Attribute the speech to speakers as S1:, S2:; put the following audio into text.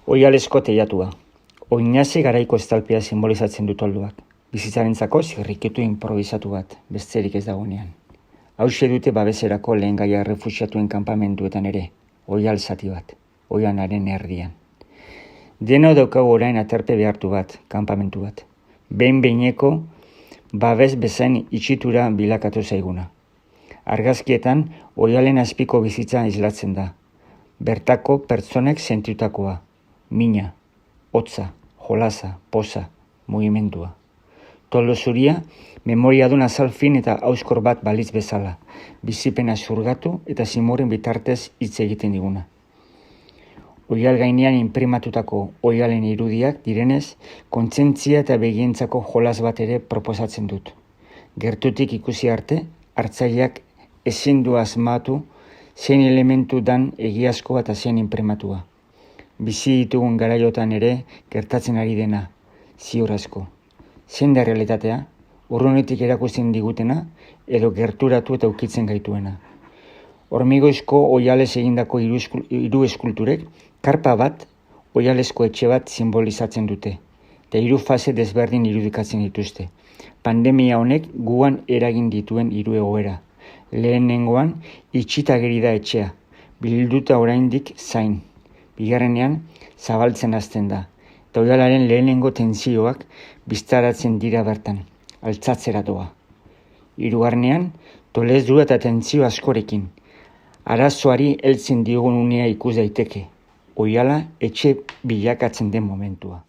S1: Oialesko teilatua. Oinazi garaiko estalpea simbolizatzen du toldoak. Bizitzarentzako zirrikitu improvisatu bat, besterik ez dagoenean. Hauxe dute babeserako lehen gaia errefuxiatuen kanpamenduetan ere, oial zati bat, oianaren erdian. Deno daukagu orain aterpe behartu bat, kanpamentu bat. Behin-behineko babes bezain itxitura bilakatu zaiguna. Argazkietan, oialen azpiko bizitza islatzen da. Bertako pertsonek sentitutakoa. Mina, hotza, jolasa, poza, mugimendua. Toldo zuria, memoriadun azal fin eta auskor bat balitz bezala, bizipena zurgatu eta zimoren bitartez hitz egiten diguna. Oial gainean inprimatutako oialen irudiak direnez, kontzentzia eta begientzako jolas bat ere proposatzen dut. Gertutik ikusi arte, hartzaileak ezin du asmatu zein elementu dan egiazkoa eta zein inprimatua. Bizi ditugun garaiotan ere gertatzen ari dena, ziur asko. Zein da realitatea, urrunetik erakusten digutena, edo gerturatu eta ukitzen gaituena. Hormigoizko oialez egindako hiru eskulturek, karpa bat, oialezko etxe bat simbolizatzen dute, eta hiru fase desberdin irudikatzen dituzte. Pandemia honek guan eragin dituen hiru egoera. Lehenengoan, itxita geri da etxea, bilduta oraindik zain. Bigarrenean, zabaltzen hasten da, eta oialaren lehenengo tentsioak biztaratzen dira bertan, altzatzera doa. Hirugarrenean, tolezdura eta tentsio askorekin. Arazoari heltzen diogun unea ikus daiteke, oiala etxe bilakatzen den momentua.